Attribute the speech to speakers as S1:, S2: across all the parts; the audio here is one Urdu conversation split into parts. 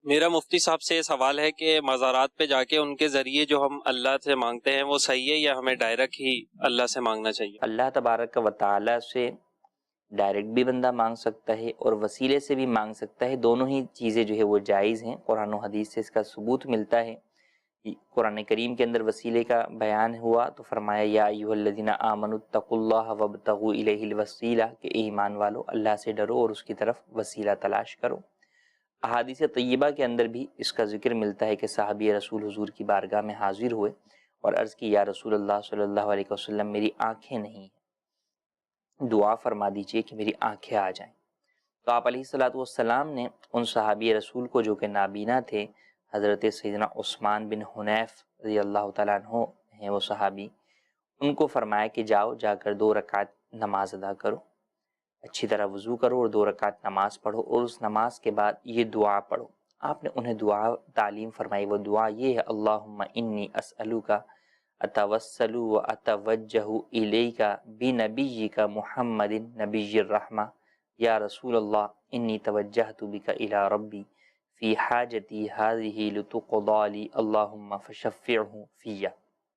S1: میرا مفتی صاحب سے یہ سوال ہے کہ مزارات پہ جا کے ان کے ذریعے جو ہم اللہ سے مانگتے ہیں وہ صحیح ہے یا ہمیں ڈائریکٹ ہی اللہ سے مانگنا چاہیے؟
S2: اللہ تبارک و تعالیٰ سے ڈائریکٹ بھی بندہ مانگ سکتا ہے اور وسیلے سے بھی مانگ سکتا ہے، دونوں ہی چیزیں جو ہے وہ جائز ہیں، قرآن و حدیث سے اس کا ثبوت ملتا ہے۔ قرآن کریم کے اندر وسیلے کا بیان ہوا تو فرمایا یا ایھا الذین آمنوا اتقوا اللہ وابتغوا الیہ الوسیلہ، کہ اے ایمان والو اللہ سے ڈرو اور اس کی طرف وسیلہ تلاش کرو۔ احادیث طیبہ کے اندر بھی اس کا ذکر ملتا ہے کہ صحابی رسول حضور کی بارگاہ میں حاضر ہوئے اور عرض کی یا رسول اللہ صلی اللہ علیہ وسلم میری آنکھیں نہیں ہیں، دعا فرما دیجئے کہ میری آنکھیں آ جائیں۔ تو آپ علیہ الصلوۃ والسلام نے ان صحابی رسول کو جو کہ نابینا تھے، حضرت سیدنا عثمان بن حنیف رضی اللہ تعالیٰ عنہ ہیں وہ صحابی، ان کو فرمایا کہ جاؤ جا کر 2 رکعت نماز ادا کرو، اچھی طرح وضو کرو اور 2 رکعت نماز پڑھو اور اس نماز کے بعد یہ دعا پڑھو۔ آپ نے انہیں دعا تعلیم فرمائی، وہ دعا یہ ہے اللہم انی اسألک اتوسل و اتوجہ الیک بنبیک محمد نبی الرحمہ یا رسول اللہ انی توجہت بک الی ربی فی حاجتی ہذہ لتقضی لی اللہم فشفعہ فی۔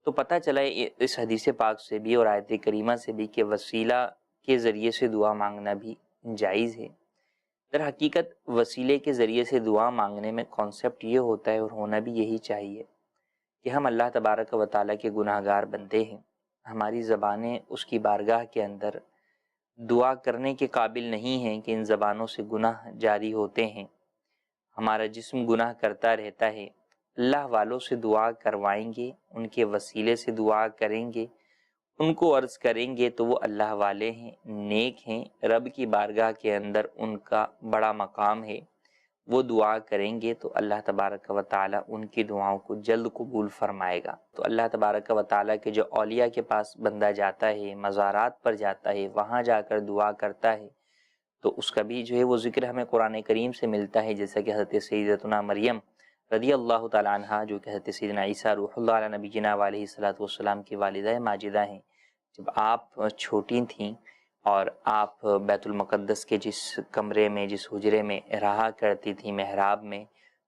S2: تو پتہ چلا اس حدیث پاک سے بھی اور آیت کریمہ سے بھی کہ وسیلہ کے ذریعے سے دعا مانگنا بھی جائز ہے۔ در حقیقت وسیلے کے ذریعے سے دعا مانگنے میں کانسیپٹ یہ ہوتا ہے اور ہونا بھی یہی چاہیے کہ ہم اللہ تبارک و تعالیٰ کے گناہ گار بندے ہیں، ہماری زبانیں اس کی بارگاہ کے اندر دعا کرنے کے قابل نہیں ہیں کہ ان زبانوں سے گناہ جاری ہوتے ہیں، ہمارا جسم گناہ کرتا رہتا ہے۔ اللہ والوں سے دعا کروائیں گے، ان کے وسیلے سے دعا کریں گے، ان کو عرض کریں گے تو وہ اللہ والے ہیں، نیک ہیں، رب کی بارگاہ کے اندر ان کا بڑا مقام ہے، وہ دعا کریں گے تو اللہ تبارک و تعالیٰ ان کی دعاؤں کو جلد قبول فرمائے گا۔ تو اللہ تبارک و تعالیٰ کے جو اولیاء کے پاس بندہ جاتا ہے، مزارات پر جاتا ہے، وہاں جا کر دعا کرتا ہے تو اس کا بھی جو ہے وہ ذکر ہمیں قرآن کریم سے ملتا ہے، جیسا کہ حضرت سیدتنا مریم رضی اللہ تعالیٰ عنہا جو کہ حضرت سیدنا عیسیٰ روح اللہ علیہ نبینا علیہ الصلوۃ والسلام کی والدہ ماجدہ ہیں، جب آپ چھوٹی تھیں اور آپ بیت المقدس کے جس کمرے میں، جس حجرے میں رہا کرتی تھیں، محراب میں،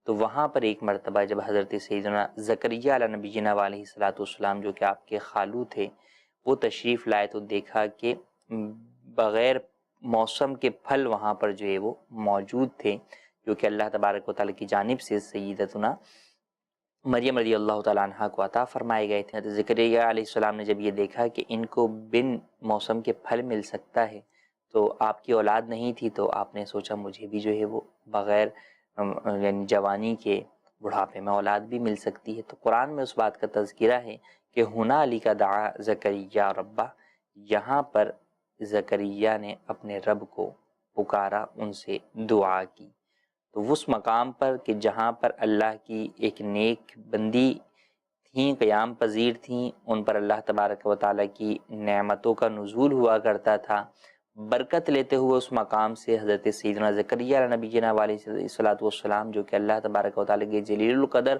S2: تو وہاں پر ایک مرتبہ جب حضرت سیدنا زکریا علیہ نبینا علیہ الصلوۃ والسلام جو کہ آپ کے خالو تھے وہ تشریف لائے تو دیکھا کہ بغیر موسم کے پھل وہاں پر جو ہے وہ موجود تھے، جو کہ اللہ تبارک و تعالیٰ کی جانب سے سیدتنا مریم رضی اللہ تعالیٰ عنہ کو عطا فرمائے گئے تھے۔ زکریا علیہ السلام نے جب یہ دیکھا کہ ان کو بن موسم کے پھل مل سکتا ہے تو آپ کی اولاد نہیں تھی، تو آپ نے سوچا مجھے بھی جو ہے وہ بغیر یعنی جوانی کے بڑھاپے میں اولاد بھی مل سکتی ہے۔ تو قرآن میں اس بات کا تذکرہ ہے کہ ہنالک دعا زکریا ربہ، یہاں پر زکریا نے اپنے رب کو پکارا، ان سے دعا کی۔ تو اس مقام پر کہ جہاں پر اللہ کی ایک نیک بندی تھیں، قیام پذیر تھیں، ان پر اللہ تبارک و تعالیٰ کی نعمتوں کا نزول ہوا کرتا تھا، برکت لیتے ہوئے اس مقام سے حضرت سیدنا زکریا علیہ نبینا علیہ الصلوۃ والسلام جو کہ اللہ تبارک و تعالیٰ کے جلیل القدر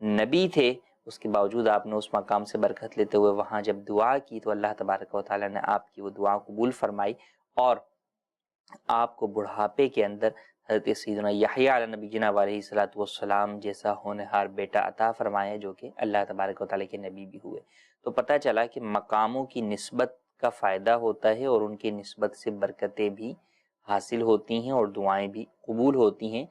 S2: نبی تھے، اس کے باوجود آپ نے اس مقام سے برکت لیتے ہوئے وہاں جب دعا کی تو اللہ تبارک و تعالیٰ نے آپ کی وہ دعا قبول فرمائی اور آپ کو بڑھاپے کے اندر حضرت سیدنا یحییٰ علیہ نبینا علیہ الصلوۃ والسلام جیسا ہونہار بیٹا عطا فرمایا جو کہ اللہ تبارک و تعالیٰ کے نبی بھی ہوئے۔ تو پتہ چلا کہ مقاموں کی نسبت کا فائدہ ہوتا ہے اور ان کی نسبت سے برکتیں بھی حاصل ہوتی ہیں اور دعائیں بھی قبول ہوتی ہیں۔